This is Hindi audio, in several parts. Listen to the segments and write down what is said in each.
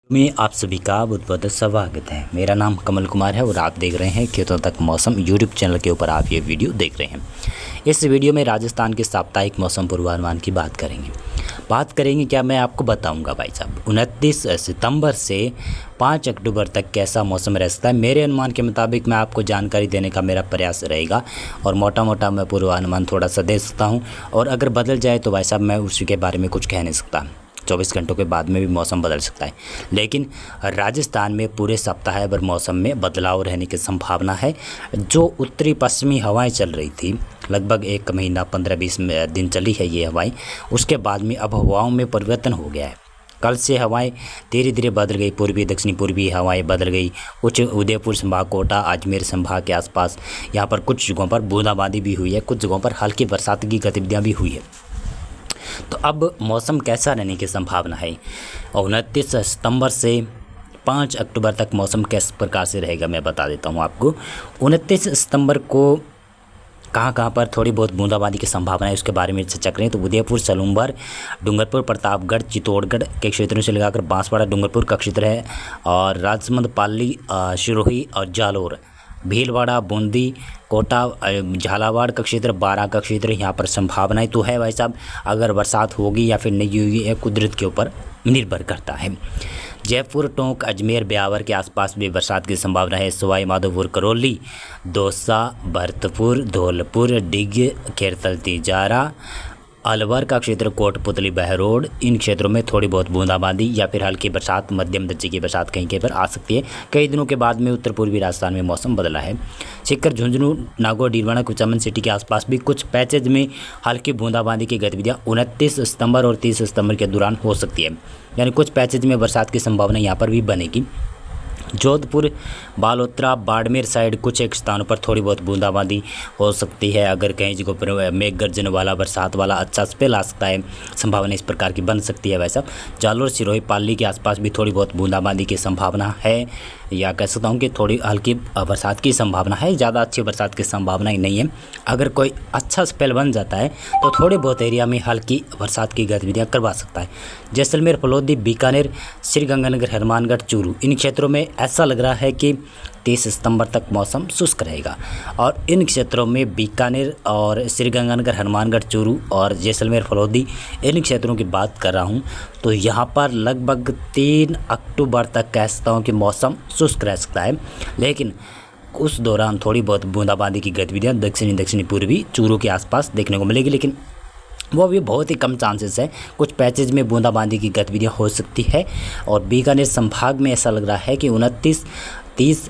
में आप सभी का बहुत बहुत स्वागत है। मेरा नाम कमल कुमार है और आप देख रहे हैं खेतों तक मौसम यूट्यूब चैनल के ऊपर आप ये वीडियो देख रहे हैं। इस वीडियो में राजस्थान के साप्ताहिक मौसम पूर्वानुमान की बात करेंगे। क्या मैं आपको बताऊंगा भाई साहब 29 सितंबर से 5 अक्टूबर तक कैसा मौसम रह सकता है। मेरे अनुमान के मुताबिक मैं आपको जानकारी देने का मेरा प्रयास रहेगा और मोटा मोटा मैं पूर्वानुमान थोड़ा सा दे सकता हूँ, और अगर बदल जाए तो भाई साहब मैं उसी के बारे में कुछ कह नहीं सकता। 24 घंटों के बाद में भी मौसम बदल सकता है, लेकिन राजस्थान में पूरे सप्ताह भर मौसम में बदलाव रहने की संभावना है। जो उत्तरी पश्चिमी हवाएं चल रही थी लगभग 1 महीना 15-20 दिन चली है ये हवाएं, उसके बाद में अब हवाओं में परिवर्तन हो गया है। कल से हवाएं धीरे धीरे बदल गई, पूर्वी दक्षिणी पूर्वी हवाएं बदल गई। कुछ उदयपुर संभाग, कोटा, अजमेर संभाग के आसपास यहाँ पर कुछ जगहों पर बूंदाबांदी भी हुई है, कुछ जगहों पर हल्की बरसात की गतिविधियाँ भी हुई है। तो अब मौसम कैसा रहने की संभावना है 29 सितंबर से 5 अक्टूबर तक मौसम किस प्रकार से रहेगा मैं बता देता हूँ आपको। 29 सितंबर को कहाँ पर थोड़ी बहुत बूंदाबांदी की संभावना है उसके बारे में चर्चा करें तो उदयपुर, सलूंबर, डूंगरपुर, प्रतापगढ़, चित्तौड़गढ़ के क्षेत्रों से लगाकर बांसवाड़ा, डूंगरपुर का क्षेत्र है, और राजसमंद, पाली, सिरोही और जालोर, भीलवाड़ा, बूंदी, कोटा, झालावाड़ का क्षेत्र, बारां का क्षेत्र, यहाँ पर संभावनाएं तो है भाई साहब। अगर बरसात होगी या फिर नहीं होगी यह कुदरत के ऊपर निर्भर करता है। जयपुर, टोंक, अजमेर, ब्यावर के आसपास भी बरसात की संभावना है। सवाई माधोपुर, करौली, दौसा, भरतपुर, धौलपुर, डिग, खेरतल, तिजारा, अलवर का क्षेत्र, कोटपुतली, बहरोड, इन क्षेत्रों में थोड़ी बहुत बूंदाबांदी या फिर हल्की बरसात, मध्यम दर्जे की बरसात कहीं कहीं पर आ सकती है। कई दिनों के बाद में उत्तर पूर्वी राजस्थान में मौसम बदला है। सीकर, झुंझुनू, नागौर, डीरवाना, कुचामन सिटी के आसपास भी कुछ पैचेज में हल्की बूंदाबांदी की गतिविधियाँ 29 सितंबर और 30 सितंबर के दौरान हो सकती है, यानी कुछ पैचेज में बरसात की संभावना यहाँ पर भी बनेगी। जोधपुर, बालोतरा, बाड़मेर साइड कुछ एक स्थानों पर थोड़ी बहुत बूंदाबांदी हो सकती है। अगर कहीं जगहों पर मेघ गर्जन वाला, बरसात वाला अच्छा स्पेल आ सकता है, संभावना इस प्रकार की बन सकती है। वैसा जालोर, सिरोही, पाली के आसपास भी थोड़ी बहुत बूंदाबांदी की संभावना है, या कह सकता हूँ कि थोड़ी हल्की बरसात की संभावना है, ज़्यादा अच्छी बरसात की संभावना ही नहीं है। अगर कोई अच्छा स्पेल बन जाता है तो थोड़े बहुत एरिया में हल्की बरसात की गतिविधियाँ करवा सकता है। जैसलमेर, फलोदी, बीकानेर, श्रीगंगानगर, हनुमानगढ़, चूरू, इन क्षेत्रों में ऐसा लग रहा है कि 30 सितंबर तक मौसम शुष्क रहेगा, और इन क्षेत्रों में बीकानेर और श्रीगंगानगर, हनुमानगढ़, चूरू और जैसलमेर, फलोदी, इन क्षेत्रों की बात कर रहा हूं तो यहां पर लगभग 3 अक्टूबर तक कह सकता हूं कि मौसम शुष्क रह सकता है, लेकिन उस दौरान थोड़ी बहुत बूंदाबांदी की गतिविधियां दक्षिणी पूर्वी चूरू के आसपास देखने को मिलेगी, लेकिन वो भी बहुत ही कम चांसेस है। कुछ पैचेज में बूंदाबांदी की गतिविधियाँ हो सकती है, और बीकानेर संभाग में ऐसा लग रहा है कि 29, 30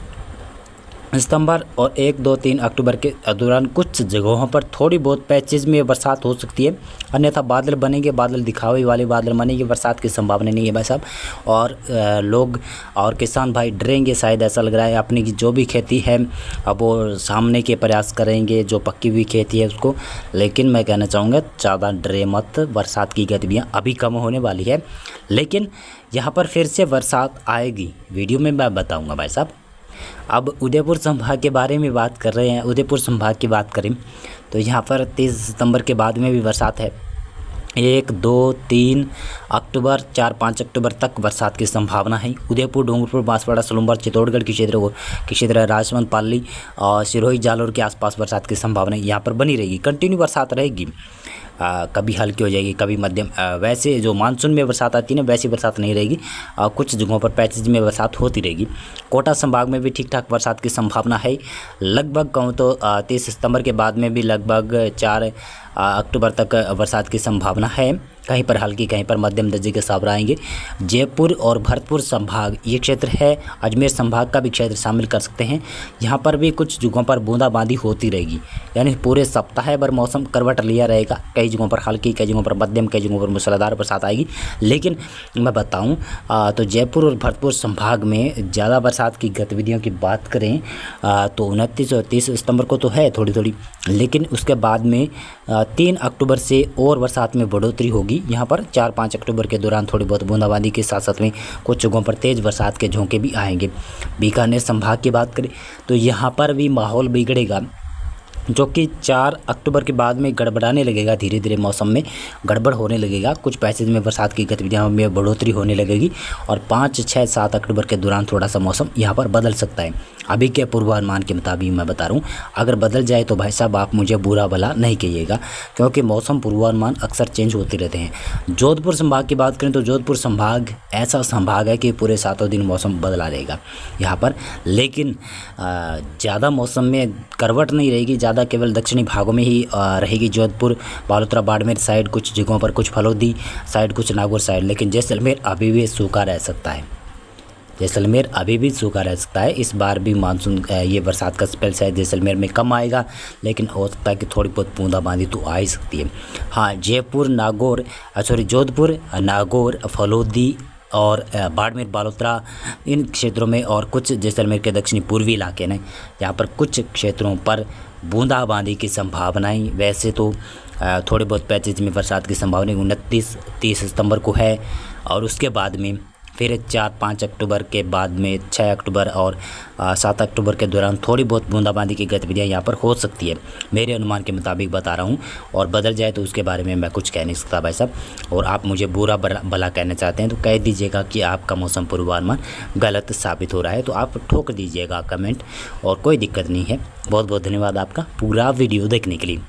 सितंबर और 1, 2, 3 अक्टूबर के दौरान कुछ जगहों पर थोड़ी बहुत पैचेज में बरसात हो सकती है। अन्यथा बादल बनेंगे, बादल दिखावे वाले बादल बनेंगे, बरसात की संभावना नहीं है भाई साहब। और लोग और किसान भाई डरेंगे, शायद ऐसा लग रहा है। अपनी की जो भी खेती है अब वो सामने के प्रयास करेंगे, जो पक्की हुई खेती है उसको। लेकिन मैं कहना चाहूँगा ज़्यादा डरे मत, बरसात की गतिविधियाँ अभी कम होने वाली है, लेकिन यहाँ पर फिर से बरसात आएगी, वीडियो में मैं बताऊँगा भाई साहब। अब उदयपुर संभाग के बारे में बात कर रहे हैं। उदयपुर संभाग की बात करें तो यहाँ पर 30 सितंबर के बाद में भी बरसात है। 1, 2, 3 अक्टूबर, 4, 5 अक्टूबर तक बरसात की संभावना है। उदयपुर, डूंगरपुर, बांसवाड़ा, सलूंबर, चित्तौड़गढ़ के क्षेत्र राजसमंद, पाली और सिरोही, जालोर के आसपास बरसात की संभावना यहाँ पर बनी रहेगी। कंटिन्यू बरसात रहेगी, कभी हल्की हो जाएगी, कभी मध्यम। वैसे जो मानसून में बरसात आती है ना वैसी बरसात नहीं रहेगी, कुछ जगहों पर पैचेज में बरसात होती रहेगी। कोटा संभाग में भी ठीक ठाक बरसात की संभावना है। लगभग कहूँ तो 30 सितंबर के बाद में भी लगभग 4 अक्टूबर तक बरसात की संभावना है। कहीं पर हल्की, कहीं पर मध्यम दर्जे के साथ आएंगे। जयपुर और भरतपुर संभाग ये क्षेत्र है, अजमेर संभाग का भी क्षेत्र शामिल कर सकते हैं। यहाँ पर भी कुछ जगहों पर बूंदाबांदी होती रहेगी, यानी पूरे सप्ताह भर मौसम करवट लिया रहेगा। कई जगहों पर हल्की, कई जगहों पर मध्यम, कई जगहों पर मूसलाधार बरसात आएगी। लेकिन मैं बताऊँ तो जयपुर और भरतपुर संभाग में ज़्यादा बरसात की गतिविधियों की बात करें तो 29 और 30 सितंबर को तो है थोड़ी थोड़ी, लेकिन उसके बाद में 3 अक्टूबर से और बरसात में बढ़ोतरी होगी। यहाँ पर 4-5 अक्टूबर के दौरान थोड़ी बहुत बूंदाबांदी के साथ साथ में कुछ जगहों पर तेज़ बरसात के झोंके भी आएंगे। बीकानेर संभाग की बात करें तो यहाँ पर भी माहौल बिगड़ेगा। जो कि 4 अक्टूबर के बाद में गड़बड़ाने लगेगा, धीरे धीरे मौसम में गड़बड़ होने लगेगा, कुछ पैसेज में बरसात की गतिविधियों में बढ़ोतरी होने लगेगी और 5, 6, 7 अक्टूबर के दौरान थोड़ा सा मौसम यहाँ पर बदल सकता है। अभी के पूर्वानुमान के मुताबिक मैं बता रहा हूँ, अगर बदल जाए तो भाई साहब आप मुझे बुरा भला नहीं कहिएगा, क्योंकि मौसम पूर्वानुमान अक्सर चेंज होते रहते हैं। जोधपुर संभाग की बात करें तो जोधपुर संभाग ऐसा संभाग है कि पूरे 7 दिन मौसम बदला रहेगा यहाँ पर, लेकिन ज़्यादा मौसम में करवट नहीं रहेगी, ज़्यादा केवल दक्षिणी भागों में ही रहेगी। जोधपुर, बालोतरा, बाड़मेर साइड कुछ जगहों पर, कुछ फलोदी साइड, कुछ नागौर साइड, लेकिन जैसलमेर अभी भी सूखा रह सकता है। जैसलमेर अभी भी सूखा रह सकता है। इस बार भी मानसून ये बरसात का स्पेल शायद जैसलमेर में कम आएगा, लेकिन हो सकता है कि थोड़ी बहुत बूंदाबांदी तो आ ही सकती है। हाँ, जयपुर, नागौर, जोधपुर, नागौर, फलोदी और बाड़मेर, बालोतरा, इन क्षेत्रों में और कुछ जैसलमेर के दक्षिणी पूर्वी इलाके ने, यहाँ पर कुछ क्षेत्रों पर बूंदाबांदी की संभावनाएं, वैसे तो थोड़े बहुत पैचेज में बरसात की संभावना 29-30 सितंबर को है, और उसके बाद में फिर 4-5 अक्टूबर के बाद में 6 अक्टूबर और 7 अक्टूबर के दौरान थोड़ी बहुत बूंदाबांदी की गतिविधियां यहाँ पर हो सकती है, मेरे अनुमान के मुताबिक बता रहा हूँ। और बदल जाए तो उसके बारे में मैं कुछ कह नहीं सकता भाई साहब, और आप मुझे बुरा भला कहना चाहते हैं तो कह दीजिएगा कि आपका मौसम पूर्वानुमान गलत साबित हो रहा है, तो आप ठोक दीजिएगा कमेंट, और कोई दिक्कत नहीं है। बहुत बहुत धन्यवाद आपका पूरा वीडियो देखने के लिए।